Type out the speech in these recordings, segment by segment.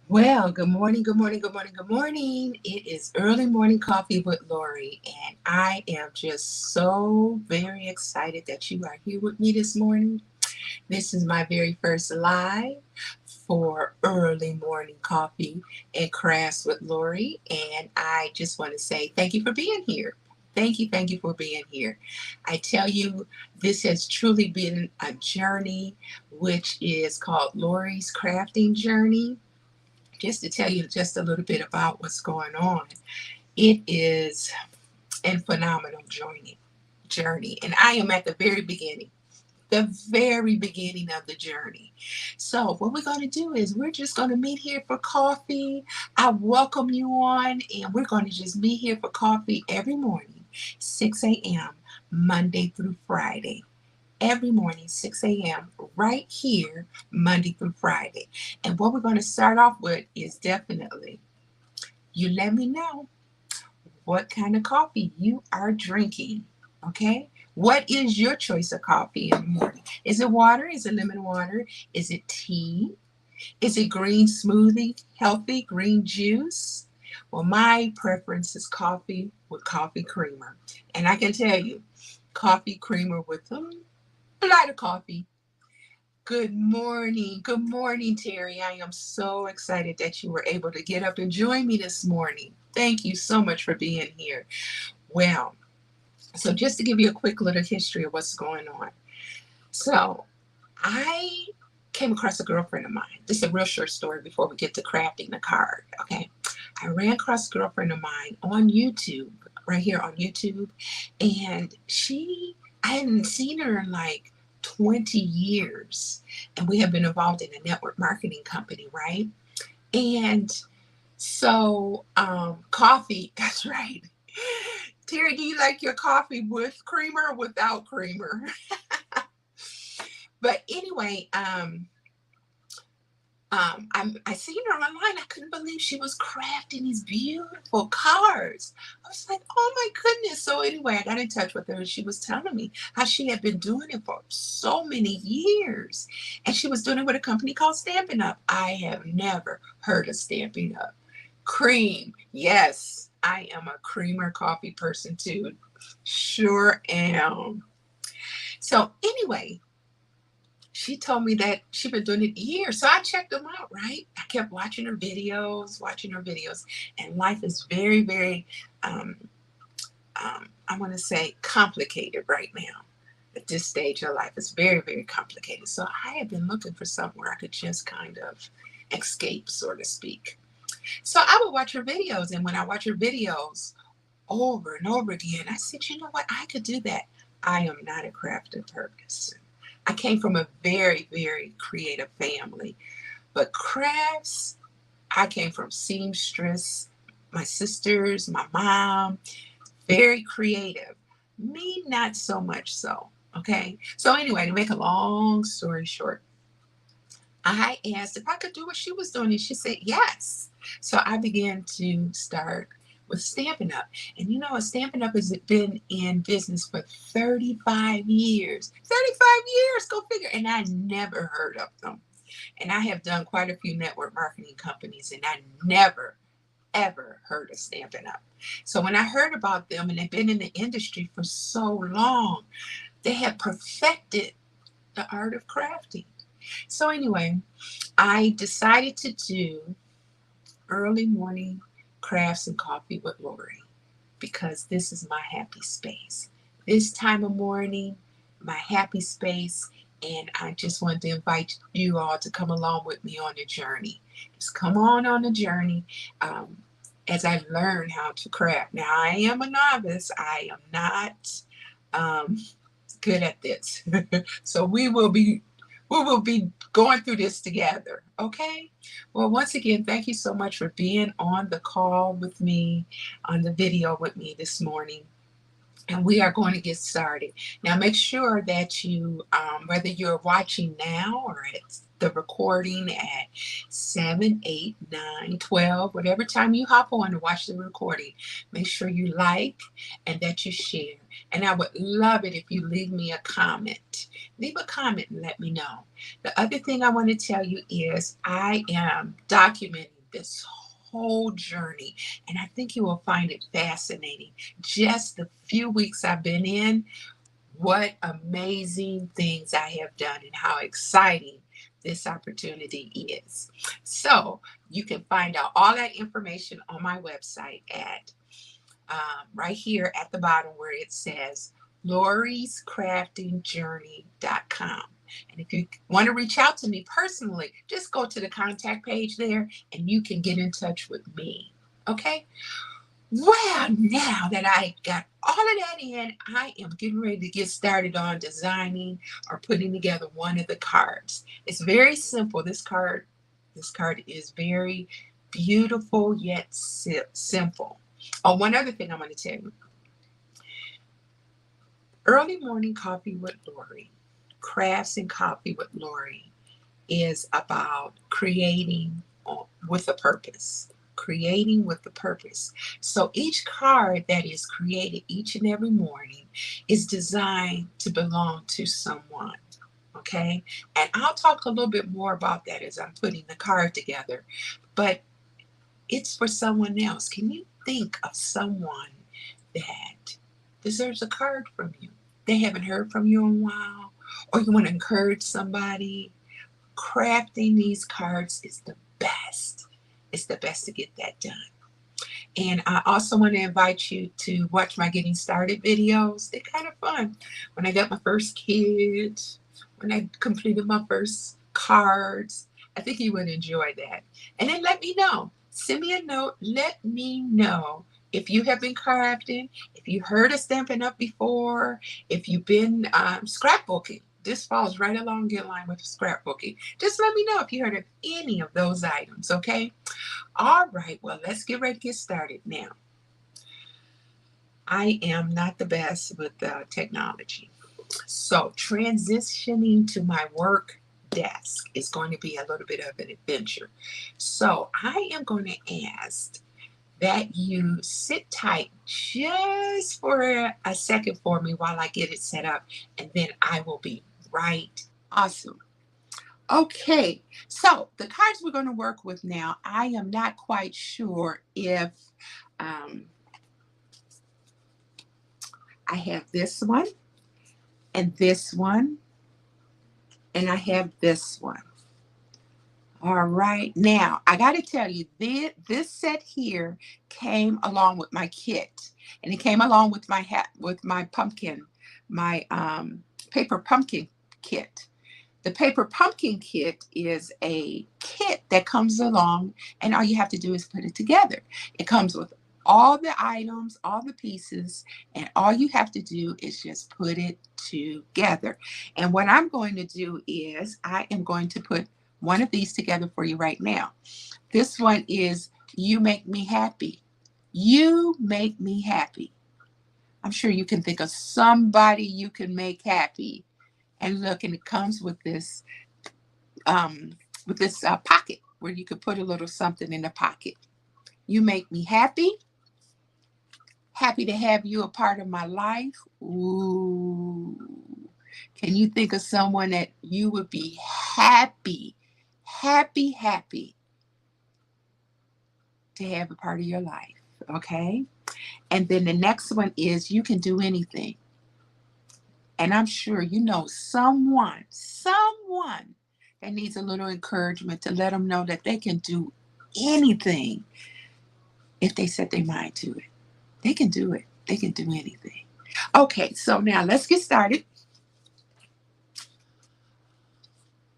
Well, good morning, good morning, good morning, good morning. It is early morning coffee with Lori, and I am just so very excited that you are here with me this morning. This is my very first live for early morning coffee and crafts with Lori, and I just want to say thank you for being here. Thank you for being here. I tell you, this has truly been a journey, which is called Lori's Crafting Journey. Just to tell you just a little bit about what's going on, it is a phenomenal journey, and I am at the very beginning of the journey. So what we're going to do is we're just going to meet here for coffee. I welcome you on, and we're going to just meet here for coffee every morning, 6 a.m., Monday through Friday. Every morning, 6 a.m., right here, Monday through Friday. And what we're going to start off with is definitely you let me know what kind of coffee you are drinking. Okay? What is your choice of coffee in the morning? Is it water? Is it lemon water? Is it tea? Is it green smoothie, healthy green juice? Well, my preference is coffee with coffee creamer. And I can tell you, coffee creamer with a light of coffee. Good morning. Good morning, Terry. I am so excited that you were able to get up and join me this morning. Thank you so much for being here. Well, so just to give you a quick little history of what's going on. So, I came across a girlfriend of mine. This is a real short story before we get to crafting the card, okay? I ran across a girlfriend of mine on YouTube, right here on YouTube, and I hadn't seen her in like 20 years, and we have been involved in a network marketing company, right? And so, coffee, that's right. Terry, do you like your coffee with creamer or without creamer? But anyway, I seen her online. I couldn't believe she was crafting these beautiful cards. I was like, oh my goodness. So anyway, I got in touch with her and she was telling me how she had been doing it for so many years. And she was doing it with a company called Stampin' Up. I have never heard of Stampin' Up. Cream. Yes, I am a creamer coffee person too. Sure am. So anyway, she told me that she'd been doing it years. So I checked them out, right? I kept watching her videos, and life is very, very, um, I want to say, complicated right now. At this stage of life, it's very, very complicated. So I had been looking for somewhere I could just kind of escape, so to speak. So I would watch her videos, and when I watch her videos over and over again, I said, you know what? I could do that. I am not a crafting person. I came from a very, very creative family. But crafts, I came from seamstress, my sisters, my mom, very creative. Me, not so much so. Okay. So, anyway, to make a long story short, I asked if I could do what she was doing, and she said yes. So I began to start with Stampin' Up. And you know, Stampin' Up has been in business for 35 years. 35 years, go figure. And I never heard of them. And I have done quite a few network marketing companies, and I never, ever heard of Stampin' Up. So when I heard about them, and they've been in the industry for so long, they have perfected the art of crafting. So anyway, I decided to do early morning crafts and coffee with Lori because this is my happy space. This time of morning, my happy space, and I just wanted to invite you all to come along with me on the journey. Just come on the journey um, as I learn how to craft. Now, I am a novice. I am not um, good at this. So we will be going through this together. Okay. Well, once again, thank you so much for being on the call with me, on the video with me this morning. And we are going to get started. Now, make sure that you, whether you're watching now or it's the recording at 7, 8, 9, 12, whatever time you hop on to watch the recording, make sure you like and that you share. And I would love it if you leave me a comment. Leave a comment and let me know. The other thing I want to tell you is I am documenting this whole journey, and I think you will find it fascinating. Just the few weeks I've been in, what amazing things I have done and how exciting this opportunity is. So you can find out all that information on my website at right here at the bottom where it says lorriescraftingjourney.com. And if you want to reach out to me personally, just go to the contact page there and you can get in touch with me. Okay? Well, now that I got all of that in, I am getting ready to get started on designing or putting together one of the cards. It's very simple. This card is very beautiful yet simple. Oh, one other thing I'm going to tell you. Early Morning Coffee with Lorrie, Crafts and Coffee with Lorrie, is about creating with a purpose. Creating with a purpose. So each card that is created each and every morning is designed to belong to someone. Okay? And I'll talk a little bit more about that as I'm putting the card together. But it's for someone else. Can you think of someone that deserves a card from you? They haven't heard from you in a while, or you want to encourage somebody. Crafting these cards is the best. It's the best to get that done. And I also want to invite you to watch my getting started videos. They're kind of fun. When I got my first kid, when I completed my first cards, I think you would enjoy that. And then let me know. Send me a note. Let me know if you have been crafting, if you heard of Stampin' Up before, if you've been scrapbooking. This falls right along in line with scrapbooking. Just let me know if you heard of any of those items, okay? All right, well, let's get ready to get started now. I am not the best with technology. So transitioning to my work desk is going to be a little bit of an adventure. So I am going to ask that you sit tight just for a second for me while I get it set up, and then I will be right. Awesome. Okay, so the cards we're going to work with now, I am not quite sure if um, I have this one and this one, and I have this one. All right, now I got to tell you, this set here came along with my kit, and it came along with my hat, with my pumpkin, my paper pumpkin kit. The paper pumpkin kit is a kit that comes along, and all you have to do is put it together. It comes with all the items, all the pieces, and all you have to do is just put it together. And what I'm going to do is I am going to put one of these together for you right now. This one is You Make Me Happy. You make me happy. I'm sure you can think of somebody you can make happy. And look, and it comes with this pocket where you could put a little something in the pocket. You make me happy. Happy to have you a part of my life. Ooh. Can you think of someone that you would be happy, happy, happy to have a part of your life? Okay. And then the next one is You Can Do Anything. And I'm sure you know someone that needs a little encouragement to let them know that they can do anything if they set their mind to it. They can do it. They can do anything. Okay, so now let's get started.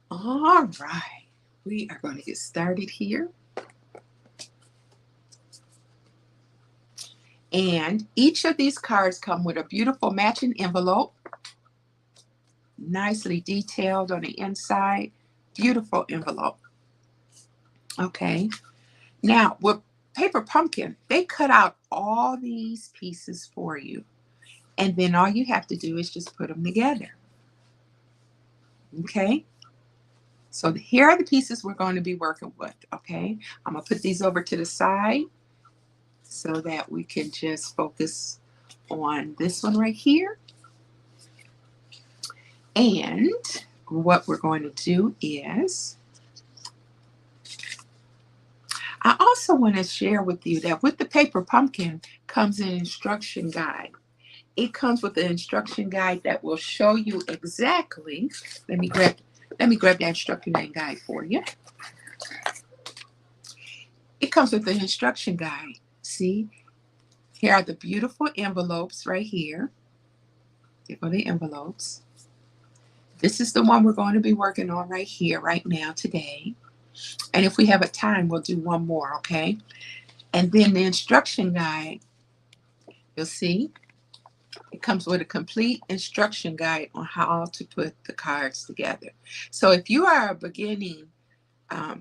All right, we are going to get started here. And each of these cards come with a beautiful matching envelope, nicely detailed on the inside. Beautiful envelope. Okay, now with paper pumpkin, they cut out all these pieces for you, and then all you have to do is just put them together. Okay, so here are the pieces we're going to be working with. Okay, I'm gonna put these over to the side so that we can just focus on this one right here. And what we're going to do is I also want to share with you that with the paper pumpkin comes an instruction guide. It comes with an instruction guide that will show you exactly. Let me grab the instruction guide for you. It comes with an instruction guide. See, here are the beautiful envelopes right here. Here are the envelopes. This is the one we're going to be working on right here, right now, today. And if we have a time, we'll do one more, okay? And then the instruction guide, you'll see, it comes with a complete instruction guide on how to put the cards together. So if you are a beginning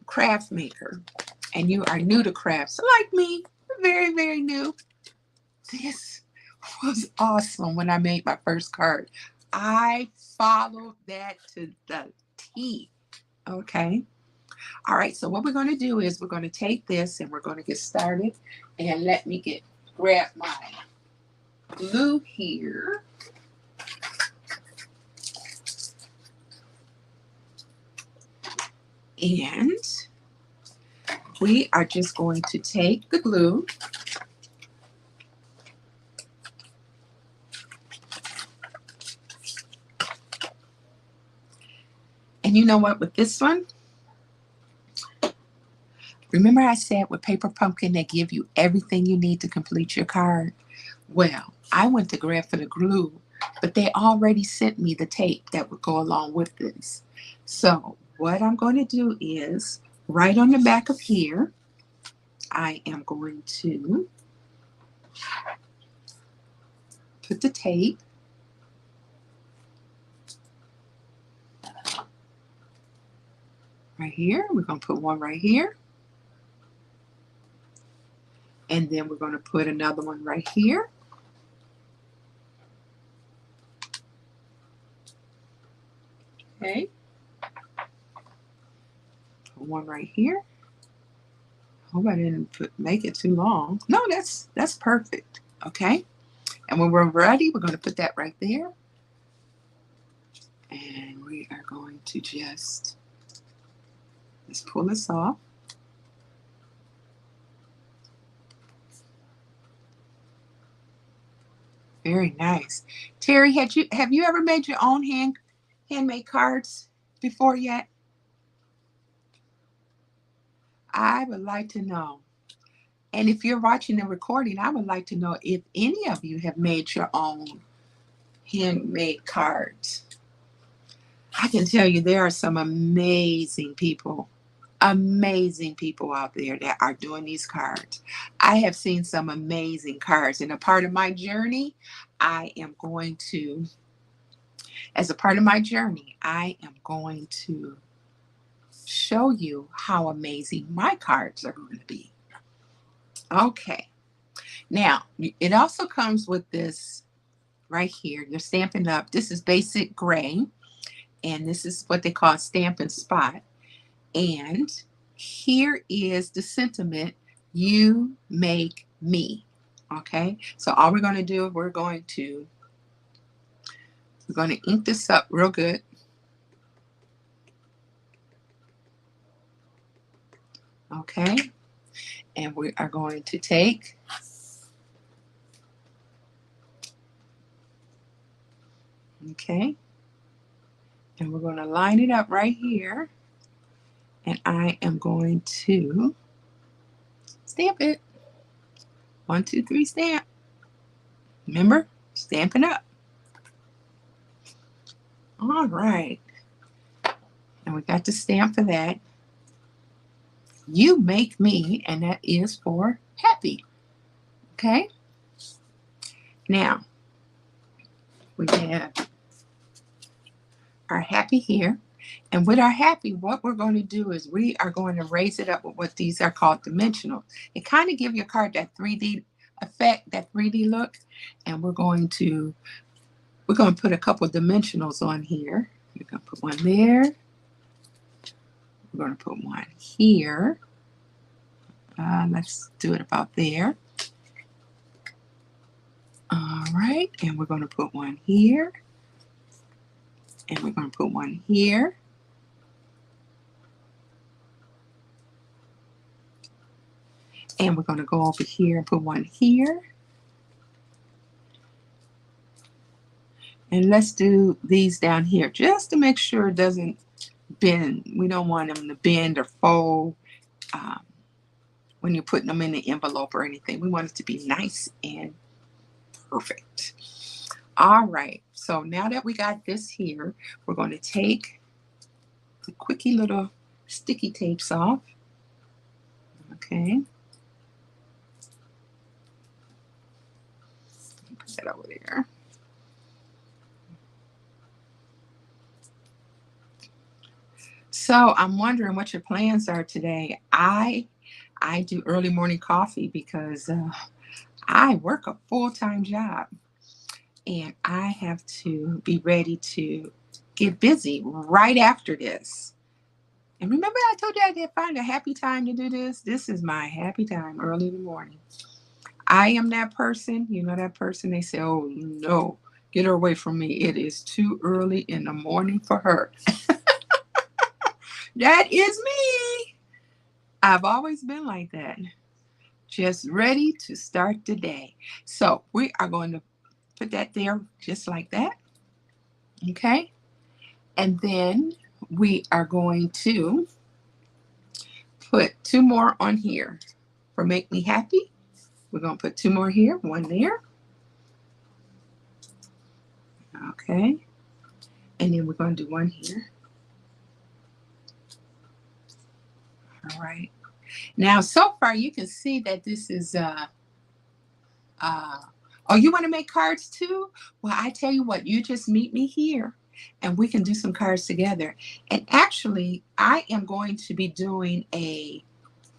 craft maker and you are new to crafts, like me, very, very new, this was awesome when I made my first card. I followed that to the T, okay? All right, so what we're going to do is we're going to take this and we're going to get started. And let me grab my glue here. And we are just going to take the glue and you know what, with this one, remember I said with paper pumpkin they give you everything you need to complete your card? Well, I went to grab for the glue, but they already sent me the tape that would go along with this. So what I'm going to do is right on the back of here, I am going to put the tape. Right here, we're going to put one right here. And then we're going to put another one right here. Okay. Put one right here. Hope I didn't make it too long. No, that's perfect. Okay. And when we're ready, we're going to put that right there. And we are going to just pull this off. Very nice. Terry, have you ever made your own handmade cards before yet? I would like to know. And if you're watching the recording, I would like to know if any of you have made your own handmade cards. I can tell you there are some amazing people out there that are doing these cards. I have seen some amazing cards, and a part of my journey, I am going to show you how amazing my cards are going to be. Okay. Now, it also comes with this right here. You're Stampin' Up. This is basic gray, and this is what they call Stampin' Spot. And here is the sentiment, you make me. Okay, so all we're going to do, we're going to ink this up real good. Okay, and we are going to take and we're going to line it up right here, and I am going to stamp it. 1, 2, 3, stamp. Remember, Stampin' Up. All right, and we got the stamp for that. You make me, and that is for happy. Okay, now we have our happy here, and with our happy, what we're going to do is we are going to raise it up with what these are called dimensional. It kind of give your card that 3D effect, that 3D look, and we're going to put a couple of dimensionals on here. We're going to put one there. We're going to put one here. Let's do it about there. All right, and we're going to put one here, and we're going to put one here. And we're going to go over here and put one here. And let's do these down here just to make sure it doesn't bend. We don't want them to bend or fold when you're putting them in the envelope or anything. We want it to be nice and perfect. All right, so now that we got this here, we're going to take the quickie little sticky tapes off. Okay. Put that over there. So I'm wondering what your plans are today. I do early morning coffee because I work a full-time job and I have to be ready to get busy right after this. And remember I told you I did find a happy time to do this? This is my happy time early in the morning. I am that person, you know that person, they say, oh no, get her away from me. It is too early in the morning for her. That is me. I've always been like that. Just ready to start the day. So we are going to put that there just like that. Okay. And then we are going to put two more on here for Make Me Happy. We're going to put two more here, one there. Okay. And then we're going to do one here. All right. Now, so far you can see that this is, oh, you want to make cards too? Well, I tell you what, you just meet me here and we can do some cards together. And actually, I am going to be doing a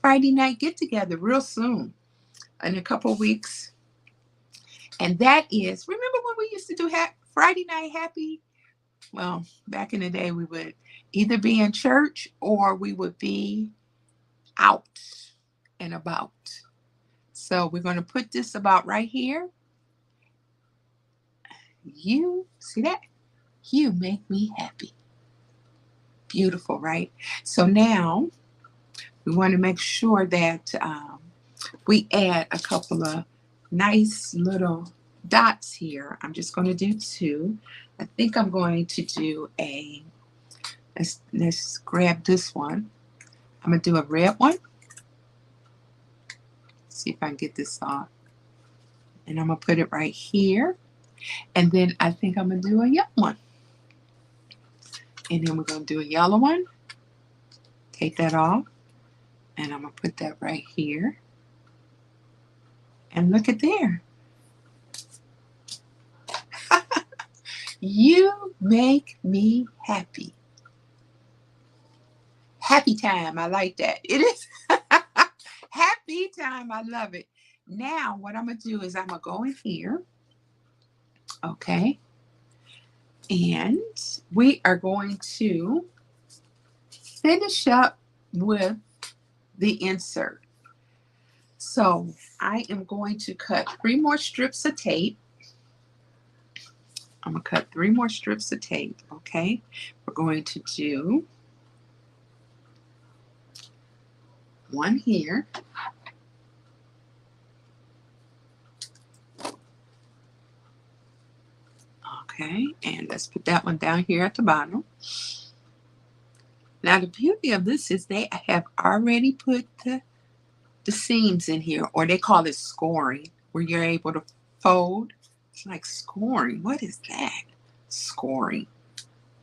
Friday night get together real soon, in a couple of weeks. And that is, remember when we used to do Friday night happy? Well, back in the day, we would either be in church or we would be out and about. So we're going to put this about right here. You see that? You make me happy. Beautiful, right? So now we want to make sure that we add a couple of nice little dots here. I'm just going to do two. I think I'm going to do a, let's grab this one. I'm going to do a red one. See if I can get this off. And I'm going to put it right here. And then I think I'm going to do a yellow one. And then we're going to do a yellow one. Take that off. And I'm going to put that right here. And look at there. You make me happy. Happy time. I like that. It is happy time. I love it. Now what I'm going to do is I'm going to go in here. Okay. And we are going to finish up with the insert. So I am going to cut 3 more strips of tape. I'm going to cut 3 more strips of tape. Okay. We're going to do one here. Okay, and let's put that one down here at the bottom. Now the beauty of this is they have already put the seams in here, or they call it scoring, where you're able to fold. It's like scoring. What is that? Scoring.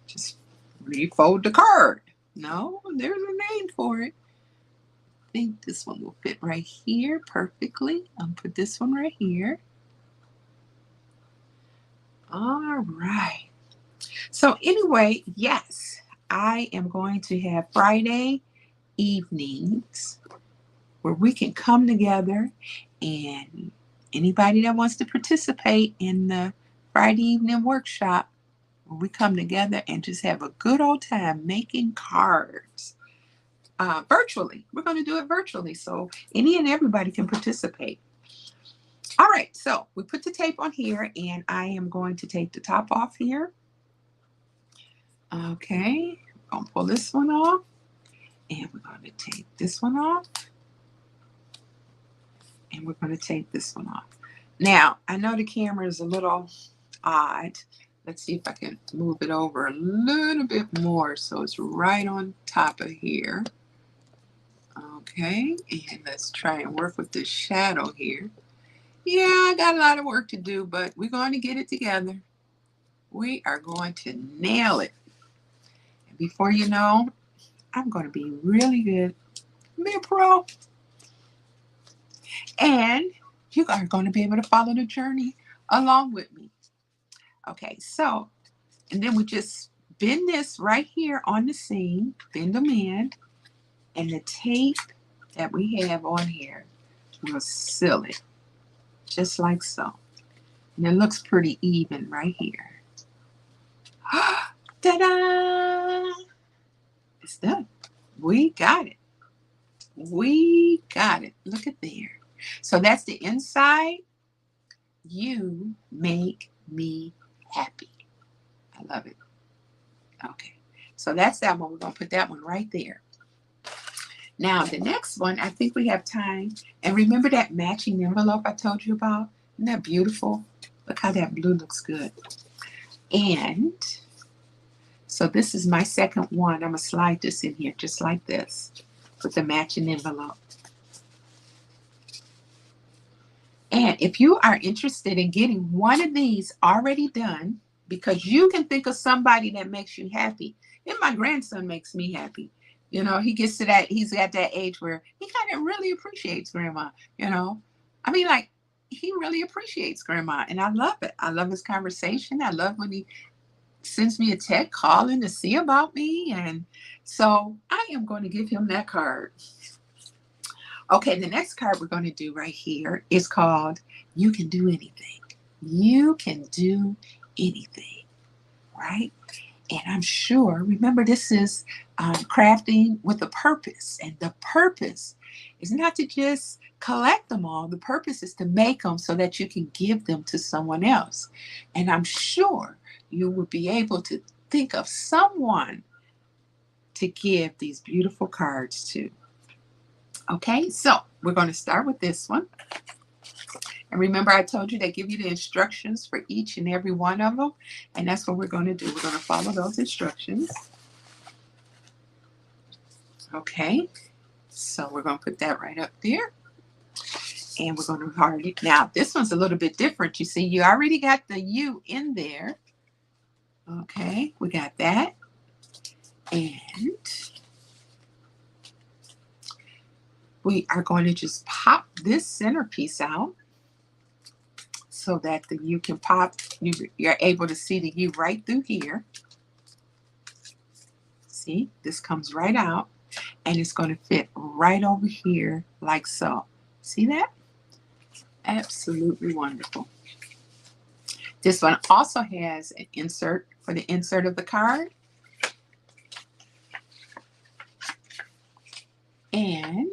Just refold the card. No, there's a name for it. I think this one will fit right here perfectly. I'll put this one right here. All right. So anyway, yes, I am going to have Friday evenings where we can come together, and anybody that wants to participate in the Friday evening workshop, where we come together and just have a good old time making cards virtually. We're going to do it virtually, so any and everybody can participate. All right, so we put the tape on here, and I am going to take the top off here. Okay, I'm gonna pull this one off, and we're going to take this one off. And we're going to take this one off. Now, I know the camera is a little odd. Let's see if I can move it over a little bit more so it's right on top of here. Okay, and let's try and work with the shadow here. Yeah, I got a lot of work to do, but we're going to get it together. We are going to nail it. And before you know, I'm going to be really good. Be a pro. And you are going to be able to follow the journey along with me. Okay, so, and then we just bend this right here on the seam, bend them in, and the tape that we have on here will seal it, just like so. And it looks pretty even right here. Ta-da! It's done. We got it. We got it. Look at there. So that's the inside. You make me happy. I love it. Okay. So that's that one. We're going to put that one right there. Now, the next one, I think we have time. And remember that matching envelope I told you about? Isn't that beautiful? Look how that blue looks good. And so this is my second one. I'm going to slide this in here just like this with the matching envelope. And if you are interested in getting one of these already done, because you can think of somebody that makes you happy. And my grandson makes me happy. You know, he gets to that, he's at that age where he kind of really appreciates grandma, you know. I mean, like, he really appreciates grandma. And I love it. I love his conversation. I love when he sends me a text calling to see about me. And so I am going to give him that card. Okay, the next card we're going to do right here is called You Can Do Anything. You can do anything, right? And I'm sure, remember, this is crafting with a purpose. And the purpose is not to just collect them all. The purpose is to make them so that you can give them to someone else. And I'm sure you will be able to think of someone to give these beautiful cards to. Okay, so we're going to start with this one. And remember, I told you they give you the instructions for each and every one of them. And that's what we're going to do. We're going to follow those instructions. Okay, so we're going to put that right up there. And we're going to hard it. Now, this one's a little bit different. You see, you already got the U in there. Okay, we got that. And we are going to just pop this centerpiece out so that the U can pop. You're able to see the U right through here. See, this comes right out and it's going to fit right over here like so. See that? Absolutely wonderful. This one also has an insert for the insert of the card. And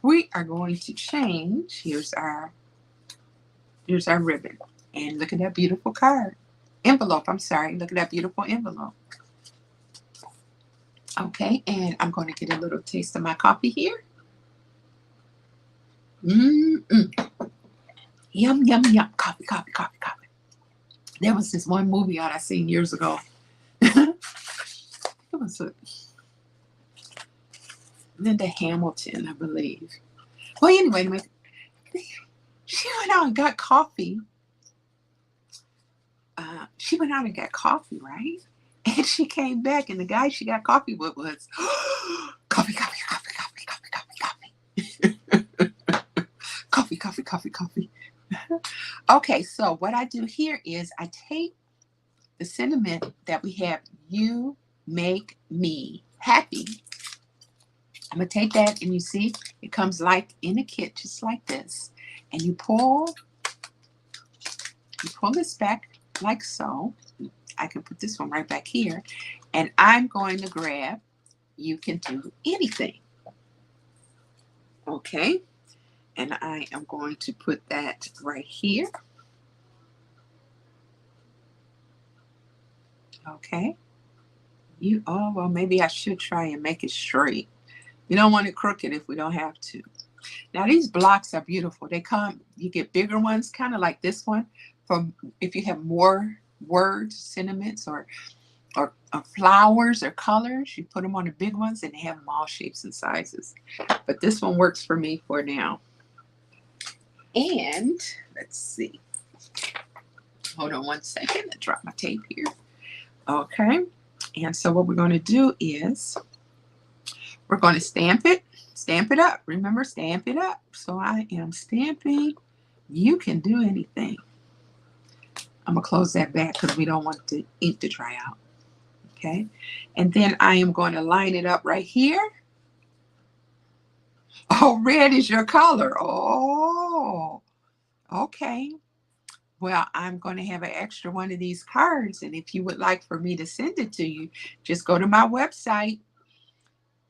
we are going to change. Here's our ribbon. And look at that beautiful card. Envelope, I'm sorry. Look at that beautiful envelope. Okay, and I'm going to get a little taste of my coffee here. Yum, yum, yum. Coffee, coffee, coffee, coffee. There was this one movie I seen years ago. It was Linda Hamilton, I believe. Well, anyway, she went out and got coffee. She went out and got coffee, right? And she came back, and the guy she got coffee with was coffee, coffee, coffee, coffee, coffee, coffee, coffee. Coffee, coffee, coffee, coffee. Okay, so what I do here is I take the sentiment that we have, you make me happy. I'm going to take that, and you see, it comes like in a kit, just like this. And you pull this back like so. I can put this one right back here. And I'm going to grab, you can do anything. Okay. And I am going to put that right here. Okay. Oh, well, maybe I should try and make it straight. You don't want it crooked if we don't have to. Now these blocks are beautiful. They come, you get bigger ones, kind of like this one, from if you have more words, sentiments, or flowers or colors, you put them on the big ones and they have them all shapes and sizes. But this one works for me for now. And let's see. Hold on one second. I dropped my tape here. Okay. And so what we're going to do is we're going to stamp it up. Remember, stamp it up. So I am stamping. You can do anything. I'm going to close that back because we don't want the ink to dry out. Okay. And then I am going to line it up right here. Oh, red is your color. Oh, okay. Well, I'm going to have an extra one of these cards. And if you would like for me to send it to you, just go to my website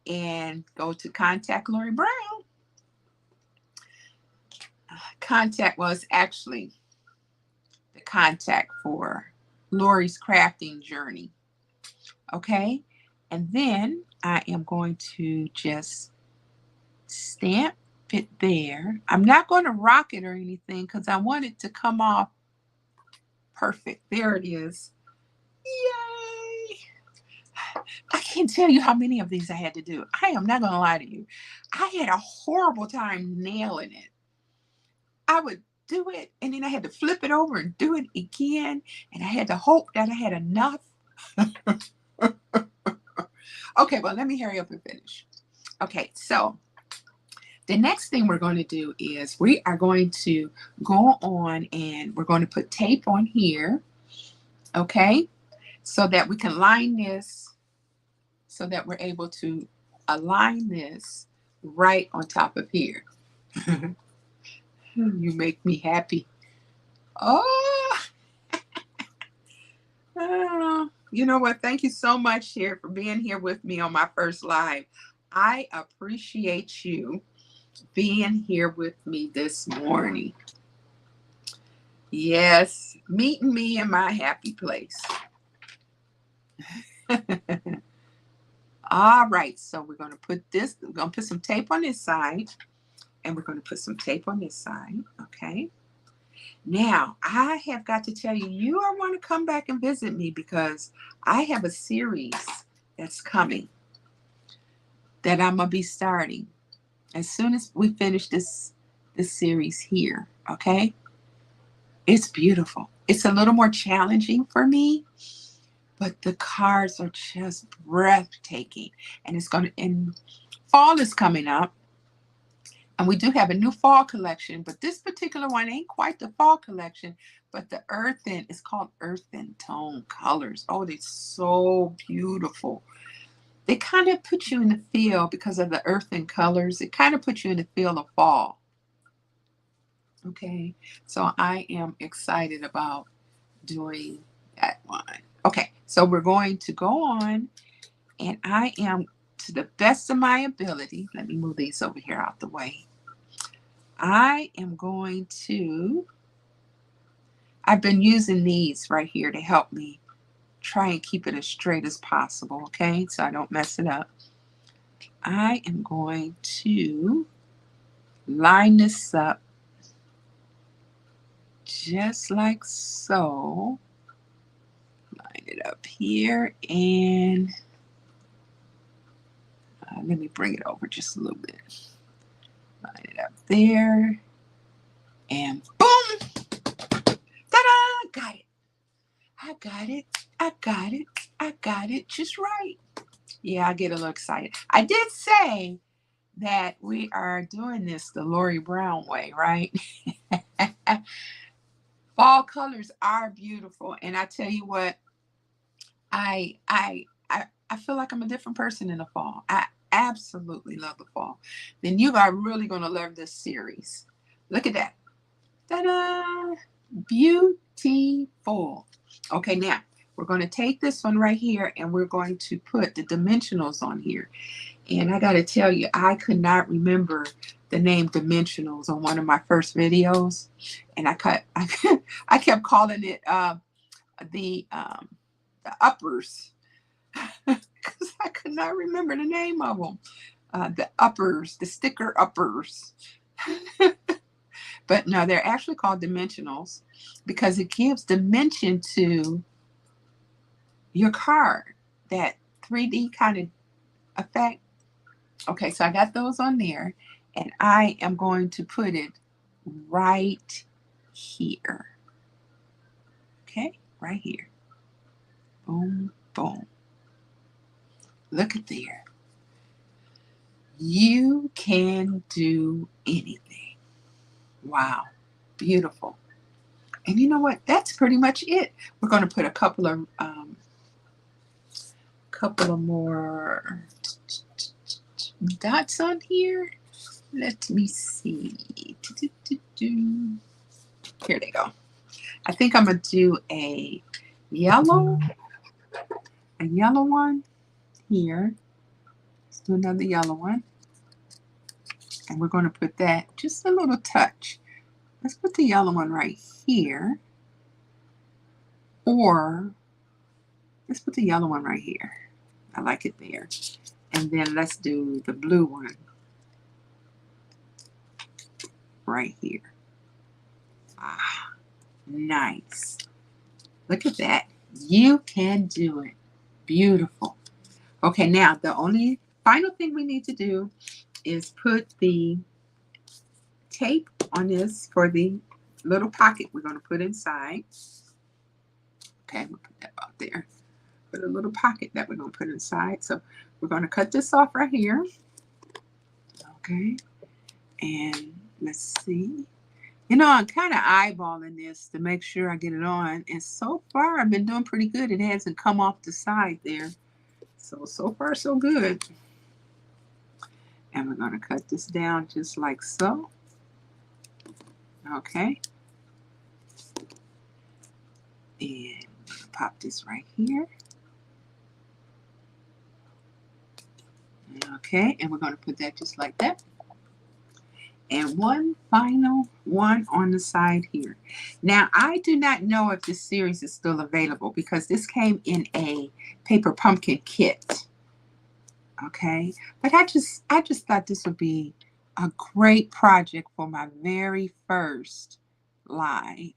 and go to Contact Lorrie Brown. Contact was actually the contact for Lorrie's crafting journey. Okay. And then I am going to just stamp it there. I'm not going to rock it or anything because I want it to come off perfect. There it is. Yay! I can't tell you how many of these I had to do. I am not going to lie to you. I had a horrible time nailing it. I would do it and then I had to flip it over and do it again. And I had to hope that I had enough. Okay, well, let me hurry up and finish. Okay, so the next thing we're going to do is we are going to go on and we're going to put tape on here, okay, so that we can line this, so that we're able to align this right on top of here. You make me happy. Oh, you know what? Thank you so much here for being here with me on my first live. I appreciate you being here with me this morning. Yes, meeting me in my happy place. All right, so we're going to put this, we're going to put some tape on this side, and we're going to put some tape on this side, okay? Now, I have got to tell you, you are want to come back and visit me because I have a series that's coming that I'm going to be starting as soon as we finish this series here, okay? It's beautiful. It's a little more challenging for me, but the cards are just breathtaking. And it's going to, and fall is coming up. And we do have a new fall collection, but this particular one ain't quite the fall collection, but the earthen, it's called earthen tone colors. Oh, they're so beautiful. They kind of put you in the feel because of the earthen colors. It kind of puts you in the feel of fall. Okay, so I am excited about doing that one. Okay, so we're going to go on, and I am, to the best of my ability, let me move these over here out the way. I am going to, I've been using these right here to help me try and keep it as straight as possible, okay, so I don't mess it up. I am going to line this up just like so. Line it up here, and let me bring it over just a little bit. Line it up there, and boom! Ta-da! Got it. I got it. I got it. I got it just right. Yeah, I get a little excited. I did say that we are doing this the Lorrie Brown way, right? Fall colors are beautiful, and I tell you what, I feel like I'm a different person in the fall. I absolutely love the fall. Then you are really going to love this series. Look at that. Ta-da! Beautiful. Okay, now we're going to take this one right here and we're going to put the dimensionals on here. And I got to tell you, I could not remember the name dimensionals on one of my first videos. And I kept calling it the uppers because I could not remember the name of them. the uppers, the sticker uppers. But no, they're actually called dimensionals because it gives dimension to your card, that 3D kind of effect. Okay, so I got those on there, and I am going to put it right here. Okay, right here. Boom, boom. Look at there. You can do anything. Wow, beautiful. And you know what? That's pretty much it. We're going to put a couple of more dots on here. Let me see. Here they go. I think I'm going to do a yellow one here. Let's do another yellow one. And we're going to put that just a little touch. Let's put the yellow one right here. Or let's put the yellow one right here. I like it there. And then let's do the blue one right here. Ah, nice. Look at that. You can do it. Beautiful. Okay, now the only final thing we need to do is put the tape on this for the little pocket we're going to put inside. Okay, we'll put that out there. Put a little pocket that we're going to put inside. So we're going to cut this off right here. Okay, and let's see. You know, I'm kind of eyeballing this to make sure I get it on. And so far, I've been doing pretty good. It hasn't come off the side there. So far, so good. And we're going to cut this down just like so. Okay. And pop this right here. Okay, and we're going to put that just like that. And one final one on the side here. Now, I do not know if this series is still available because this came in a paper pumpkin kit. Okay, but I just thought this would be a great project for my very first live.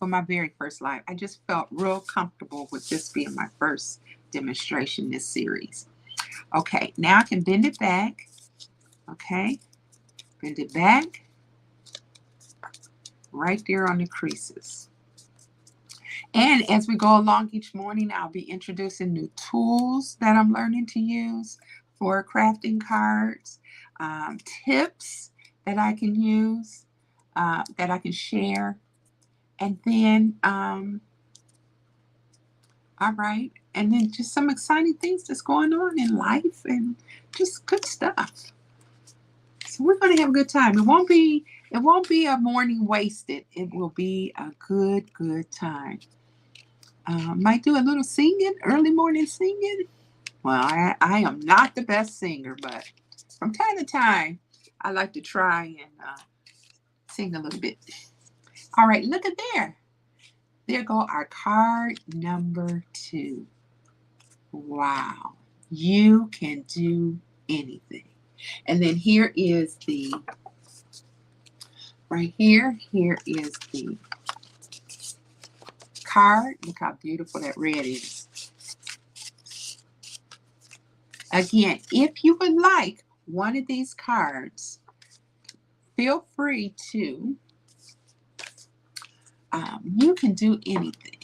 I just felt real comfortable with this being my first demonstration in this series. Okay, now I can bend it back. Okay, bend it back right there on the creases. And as we go along each morning, I'll be introducing new tools that I'm learning to use for crafting cards, tips that I can use, that I can share. And then, all right, and then just some exciting things that's going on in life and just good stuff. So we're going to have a good time. It won't be a morning wasted. It will be a good time. Might do a little singing, early morning singing. Well, I am not the best singer, but from time to time, I like to try and sing a little bit. All right, look at there. There go our card number 2. Wow, you can do anything. And then here is the, right here is the card. Look how beautiful that red is. Again, if you would like one of these cards, feel free to, you can do anything.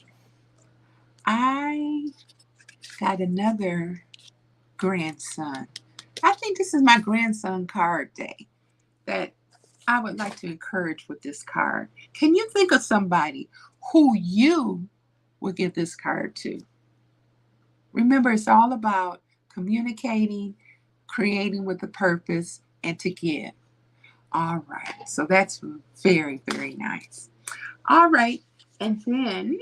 I got another grandson. I think this is my grandson card day that I would like to encourage with this card. Can you think of somebody who you would give this card to? Remember, it's all about communicating, creating with a purpose, and to give. All right, so that's very nice. All right, and then,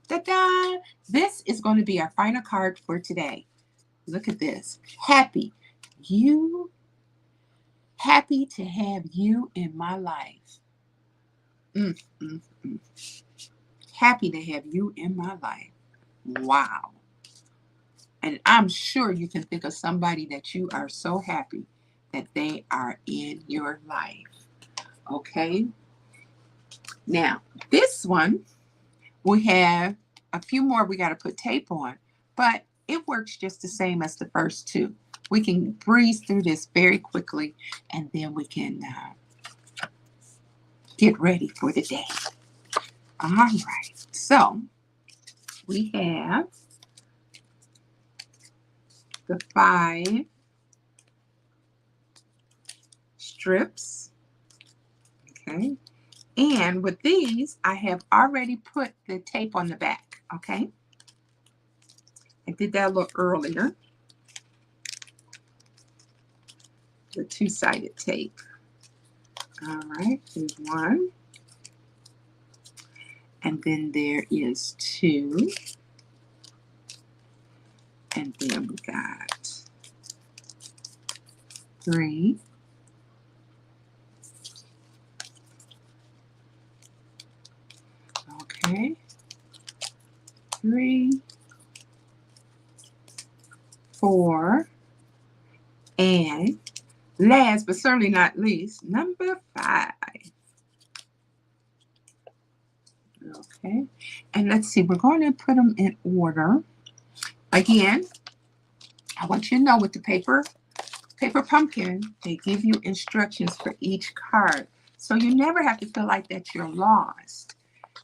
ta-da! This is going to be our final card for today. Look at this. Happy to have you in my life. Happy to have you in my life. Wow. And I'm sure you can think of somebody that you are so happy that they are in your life. Okay? Now, this one, we have a few more we got to put tape on, but it works just the same as the first two. We can breeze through this very quickly, and then we can get ready for the day. All right, so we have the 5 strips, okay? And with these, I have already put the tape on the back, okay? I did that a little earlier. The 2-sided tape. All right, there's 1. And then there is 2. And then we got 3. Okay. 3, 4, and last but certainly not least, number 5. Okay, and let's see, we're going to put them in order. Again, I want you to know with the paper pumpkin, they give you instructions for each card. So you never have to feel like that you're lost.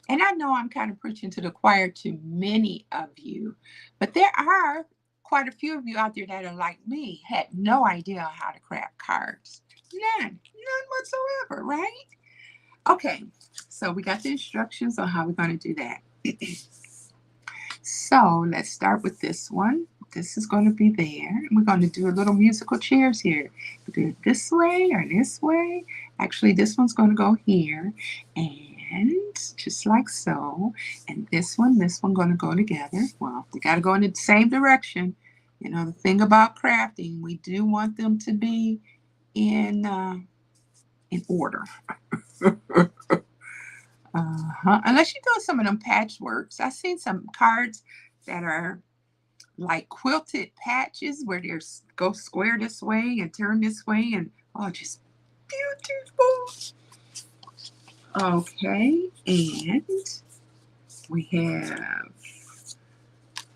And I know I'm kind of preaching to the choir to many of you, but there are quite a few of you out there that are like me, had no idea how to craft cards. None whatsoever, right? Okay, so we got the instructions on how we're going to do that. So let's start with this one. This is going to be there. We're going to do a little musical chairs here. Do it this way or this way. Actually, this one's going to go here, and just like so. And this one going to go together. Well, they got to go in the same direction. You know, the thing about crafting, we do want them to be in order. Unless you're doing some of them patchworks. I've seen some cards that are like quilted patches where there's go square this way and turn this way, and oh, just beautiful. Okay, and we have,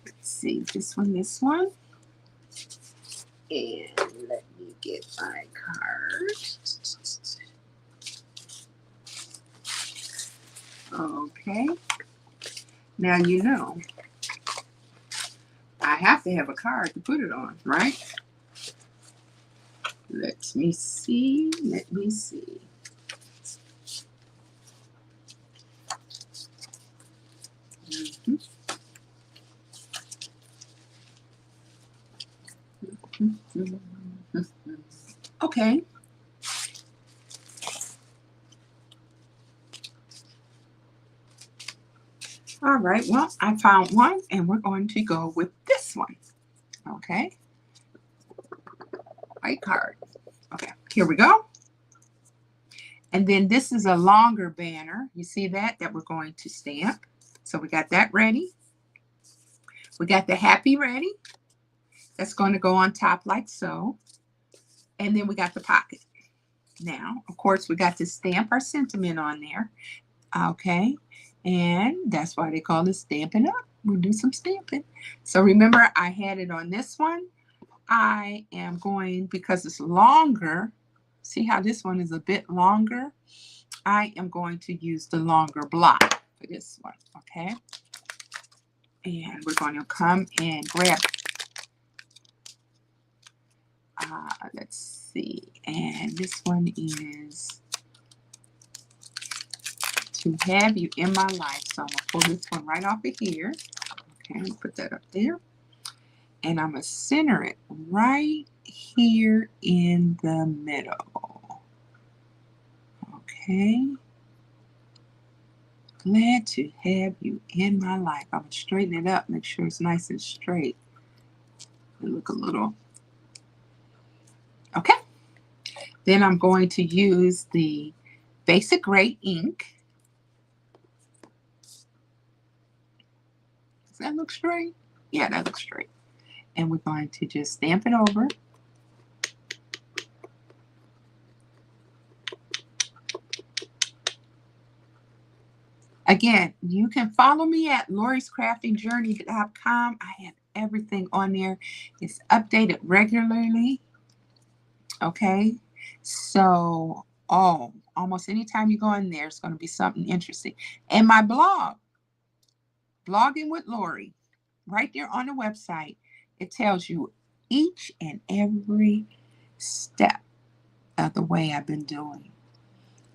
let's see, this one, and let me get my card. Okay, now you know I have to have a card to put it on, right? Let me see. Okay. All right, well, I found one, and we're going to go with this one. Okay. White card. Okay, here we go. And then this is a longer banner. You see that we're going to stamp. So we got that ready. We got the happy ready. That's going to go on top like so. And then we got the pocket. Now, of course, we got to stamp our sentiment on there. Okay. And that's why they call it Stampin' Up. We'll do some stamping. So remember, I had it on this one. I am going, because it's longer, see how this one is a bit longer? I am going to use the longer block for this one, okay? And we're going to come and grab, let's see, and this one is to have you in my life. So I'm going to pull this one right off of here. Okay, put that up there. And I'm going to center it right here in the middle. Okay. Glad to have you in my life. I'm going to straighten it up, make sure it's nice and straight. It look a little. Okay. Then I'm going to use the basic gray ink. Does that look straight? Yeah, that looks straight. And we're going to just stamp it over. Again, you can follow me at lorriescraftingjourney.com. I have everything on there. It's updated regularly. Okay. So, almost anytime you go in there, it's going to be something interesting. And my blog, Blogging with Lorrie, right there on the website, it tells you each and every step of the way I've been doing.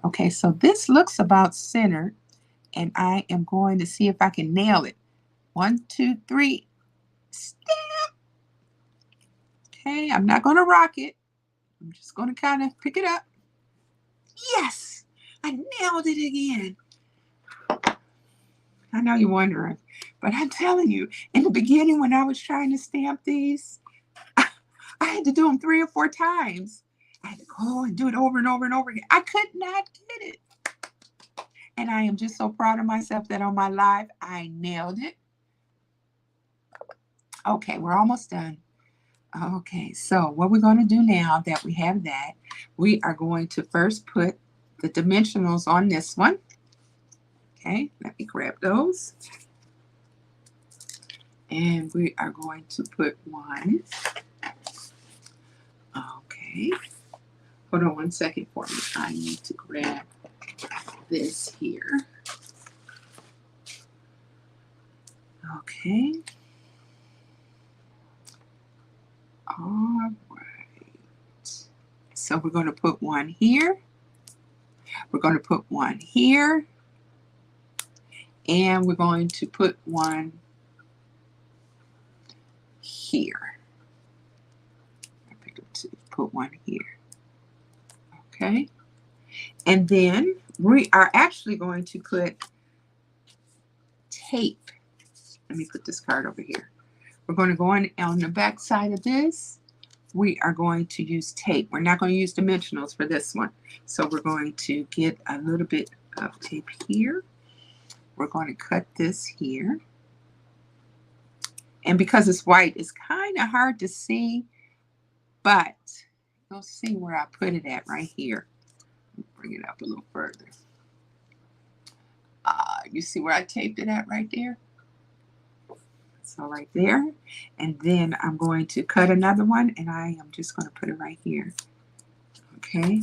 Okay, so this looks about centered, and I am going to see if I can nail it. 1, 2, 3, stamp. Okay, I'm not going to rock it. I'm just going to kind of pick it up. Yes, I nailed it again. I know you're wondering, but I'm telling you, in the beginning when I was trying to stamp these, I had to do them 3 or 4 times. I had to go and do it over and over and over again. I could not get it. And I am just so proud of myself that on my live, I nailed it. Okay, we're almost done. Okay, so what we're going to do now that we have that, we are going to first put the dimensionals on this one. Okay, let me grab those. And we are going to put one. Okay, hold on one second for me. I need to grab this here. Okay. All right. So we're going to put one here. We're going to put one here. And we're going to put one here. I picked up 2. Put one here. Okay. And then we are actually going to put tape. Let me put this card over here. We're going to go on the back side of this. We are going to use tape. We're not going to use dimensionals for this one. So we're going to get a little bit of tape here. We're going to cut this here. And because it's white, it's kind of hard to see, but you'll see where I put it at right here. Bring it up a little further. You see where I taped it at right there? So right there. And then I'm going to cut another one, and I am just going to put it right here. Okay.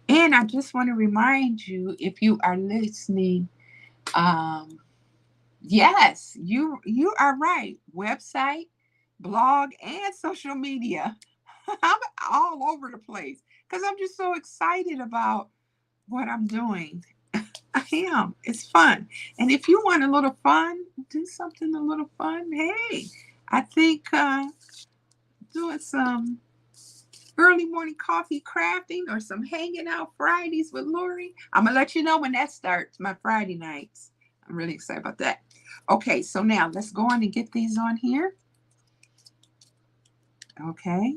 And I just want to remind you, if you are listening, yes, you are right. Website, blog, and social media. I'm all over the place because I'm just so excited about what I'm doing. I am. It's fun. And if you want a little fun, do something a little fun. Hey, I think doing some early morning coffee crafting or some hanging out Fridays with Lorrie. I'm going to let you know when that starts, my Friday nights. I'm really excited about that. Okay, so now let's go on and get these on here. Okay.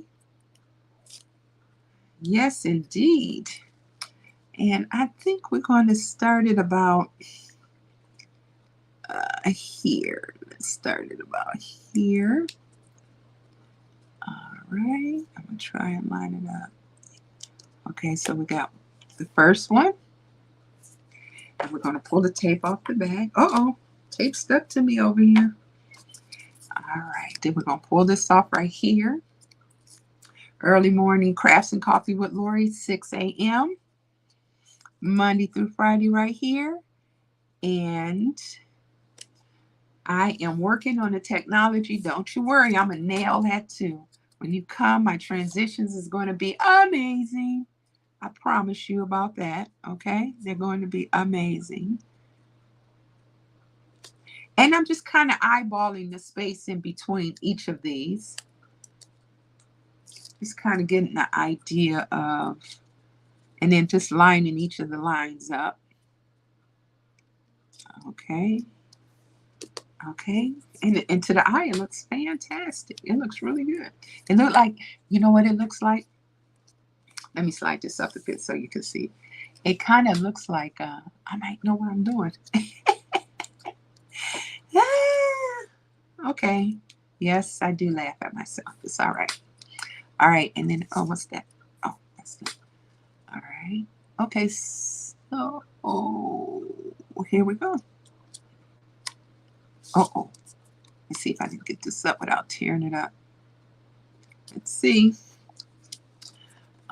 Yes, indeed. And I think we're going to start it about here. Let's start it about here. All right. I'm going to try and line it up. Okay, so we got the first one. And we're going to pull the tape off the bag. Uh-oh. Tape stuck to me over here. All right. Then we're going to pull this off right here. Early morning crafts and coffee with Lorrie, 6 a.m. Monday through Friday right here. And I am working on the technology. Don't you worry. I'm going to nail that too. When you come, my transitions is going to be amazing. I promise you about that. Okay? They're going to be amazing. And I'm just kind of eyeballing the space in between each of these. Just kind of getting the idea of, and then just lining each of the lines up. Okay. Okay. And to the eye, it looks fantastic. It looks really good. It looks like, you know what it looks like? Let me slide this up a bit so you can see. It kind of looks like, I might know what I'm doing. Okay. Yes, I do laugh at myself. It's all right. All right, and then, oh, what's that? Oh, that's not. All right. Okay, so, oh, here we go. Uh-oh. Let's see if I can get this up without tearing it up. Let's see.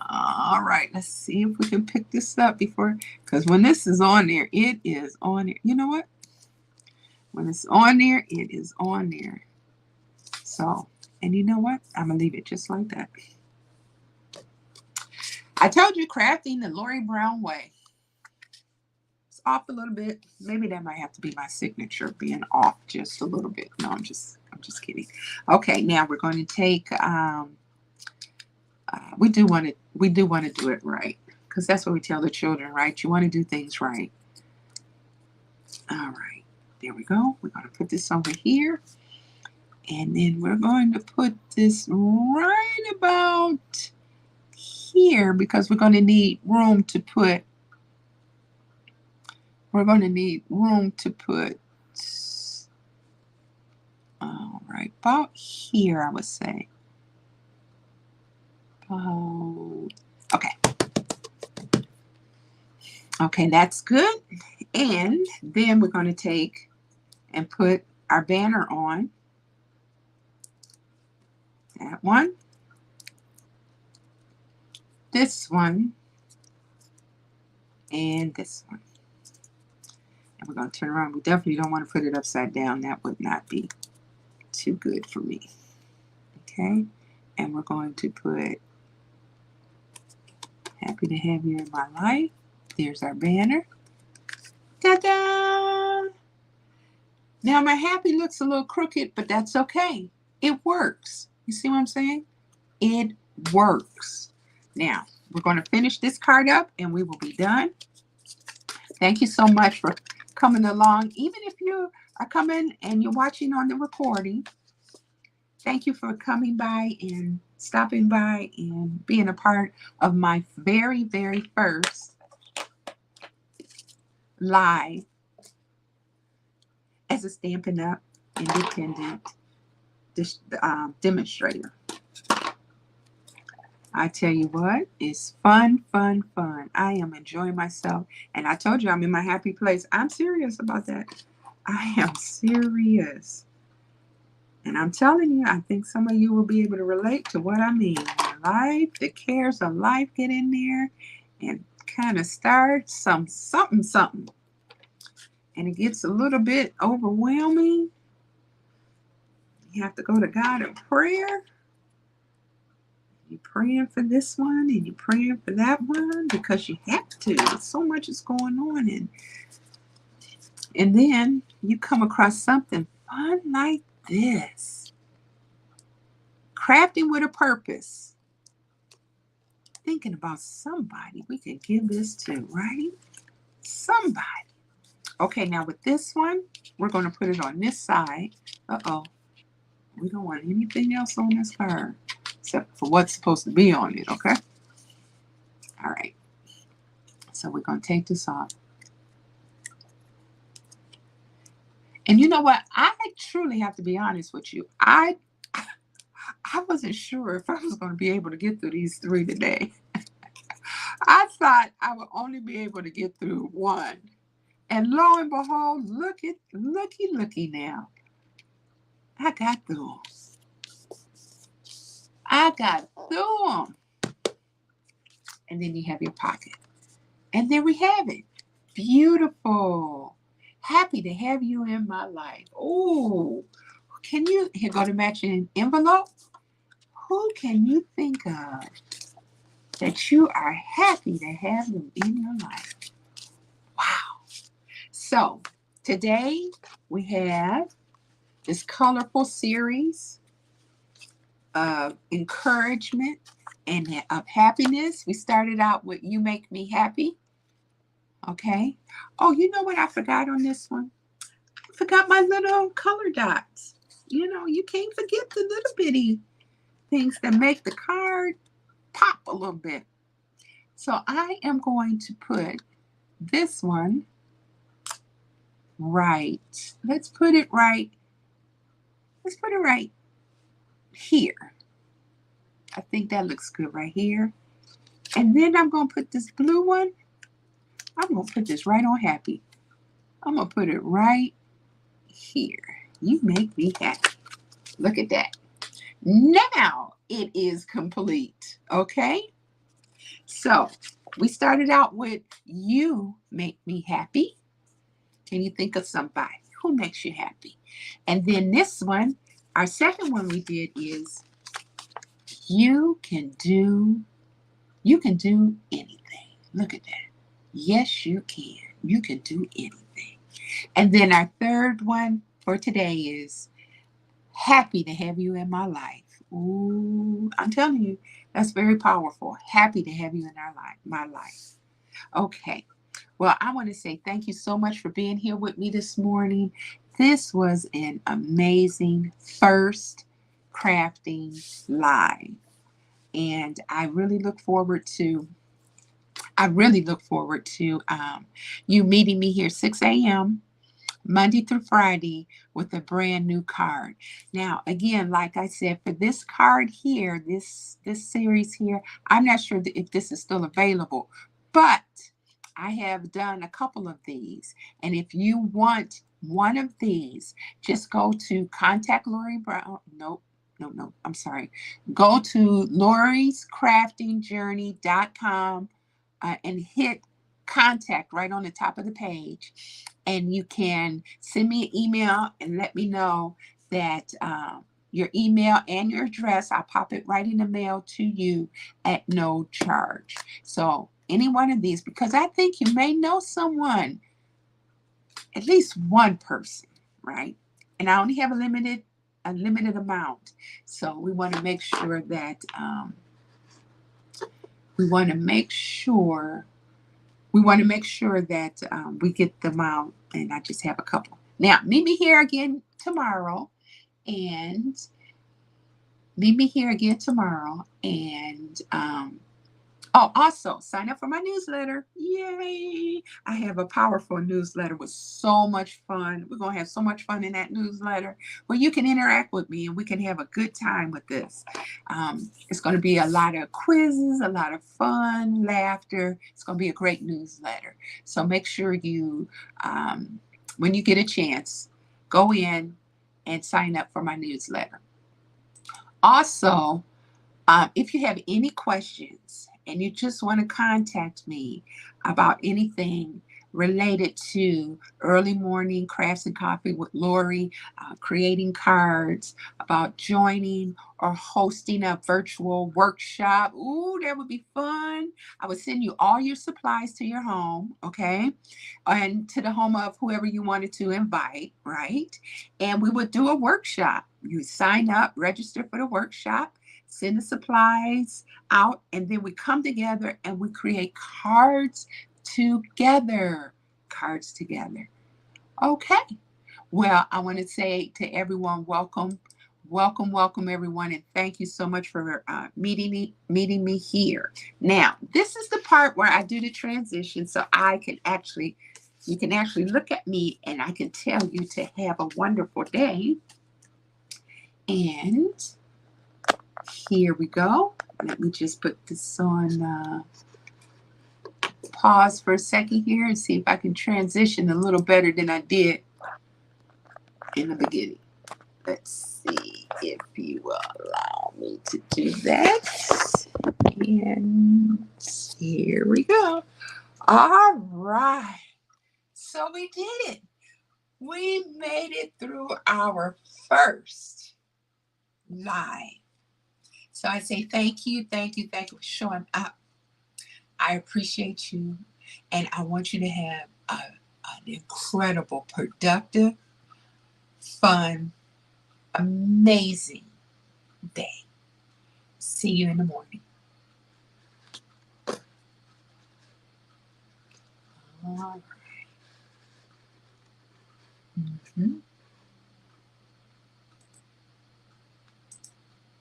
All right, let's see if we can pick this up before, because when this is on there, it is on there. You know what? When it's on there, it is on there. So, and you know what? I'm going to leave it just like that. I told you crafting the Lorrie Brown way. It's off a little bit. Maybe that might have to be my signature, being off just a little bit. No, I'm just kidding. Okay, now we're going to take we do want to do it right, because that's what we tell the children, right? You want to do things right. All right, there we go. We're going to put this over here, and then we're going to put this right about here, because we're going to need room to put all right, about here, I would say. Okay. Okay, that's good. And then we're going to take and put our banner on. That one. This one. And this one. And we're going to turn around. We definitely don't want to put it upside down. That would not be too good for me. Okay. And we're going to put happy to have you in my life. There's our banner. Ta-da! Now my happy looks a little crooked, but that's okay. It works. You see what I'm saying? It works. Now, we're going to finish this card up and we will be done. Thank you so much for coming along. Even if you are coming and you're watching on the recording, thank you for coming by and stopping by and being a part of my very, very first live as a Stampin' Up Independent Demonstrator. I tell you what, it's fun, fun, fun. I am enjoying myself. And I told you I'm in my happy place. I'm serious about that. I am serious. And I'm telling you, I think some of you will be able to relate to what I mean. Life, the cares of life get in there and kind of start something. And it gets a little bit overwhelming. You have to go to God in prayer. You're praying for this one and you're praying for that one because you have to. So much is going on. And then you come across something fun like this. Crafting with a purpose. Thinking about somebody we can give this to, right? Somebody. Okay, now with this one, we're going to put it on this side. Uh-oh. We don't want anything else on this card except for what's supposed to be on it, okay? All right. So we're going to take this off. And you know what? I truly have to be honest with you. I wasn't sure if I was going to be able to get through these 3 today. I thought I would only be able to get through 1. And lo and behold, looky now. I got through them. I got through them. And then you have your pocket. And there we have it. Beautiful. Happy to have you in my life. Oh, can you, here go the matching envelope. Who can you think of that you are happy to have them in your life? Wow. So today we have this colorful series of encouragement and of happiness. We started out with You Make Me Happy. Okay. Oh, you know what I forgot on this one? I forgot my little color dots. You know, you can't forget the little bitty things that make the card pop a little bit. So I am going to put this one right. Let's put it right. Let's put it right here. I think that looks good right here. And then I'm going to put this blue one. I'm going to put this right on happy. I'm going to put it right here. You make me happy. Look at that. Now it is complete. Okay? So we started out with you make me happy. Can you think of somebody who makes you happy? And then this one, our second one we did is you can do anything. Look at that. Yes, you can. You can do anything. And then our third one for today is happy to have you in my life. Ooh, I'm telling you, that's very powerful. Happy to have you in my life. Okay. Well, I want to say thank you so much for being here with me this morning. This was an amazing first crafting live. And I really look forward to you meeting me here 6 a.m. Monday through Friday with a brand new card. Now, again, like I said, for this card here, this series here, I'm not sure if this is still available, but I have done a couple of these. And if you want one of these, just go to contact Lorrie Brown. Nope. No, I'm sorry. Go to lorriescraftingjourney.com and hit contact right on the top of the page. And you can send me an email and let me know that your email and your address, I'll pop it right in the mail to you at no charge. So any one of these, because I think you may know someone, at least one person, right? And I only have a limited amount. So we want to make sure that we get them out, and I just have a couple. Now, meet me here again tomorrow, and also sign up for my newsletter. Yay! I have a powerful newsletter with so much fun. We're going to have so much fun in that newsletter where you can interact with me and we can have a good time with this. It's going to be a lot of quizzes, a lot of fun, laughter. It's going to be a great newsletter. So make sure you, when you get a chance, go in and sign up for my newsletter. Also, if you have any questions and you just want to contact me about anything related to early morning crafts and coffee with Lorrie, creating cards, about joining or hosting a virtual workshop, ooh, that would be fun. I would send you all your supplies to your home, okay? And to the home of whoever you wanted to invite, right? And we would do a workshop. You sign up, register for the workshop, send the supplies out, and then we come together and we create cards together. Okay. Well, I want to say to everyone, welcome, everyone, and thank you so much for meeting me here. Now, this is the part where I do the transition, so you can actually look at me, and I can tell you to have a wonderful day. And here we go. Let me just put this on pause for a second here and see if I can transition a little better than I did in the beginning. Let's see if you will allow me to do that. And here we go. All right. So we did it. We made it through our first live. So I say thank you for showing up. I appreciate you, and I want you to have an incredible, productive, fun, amazing day. See you in the morning. All right.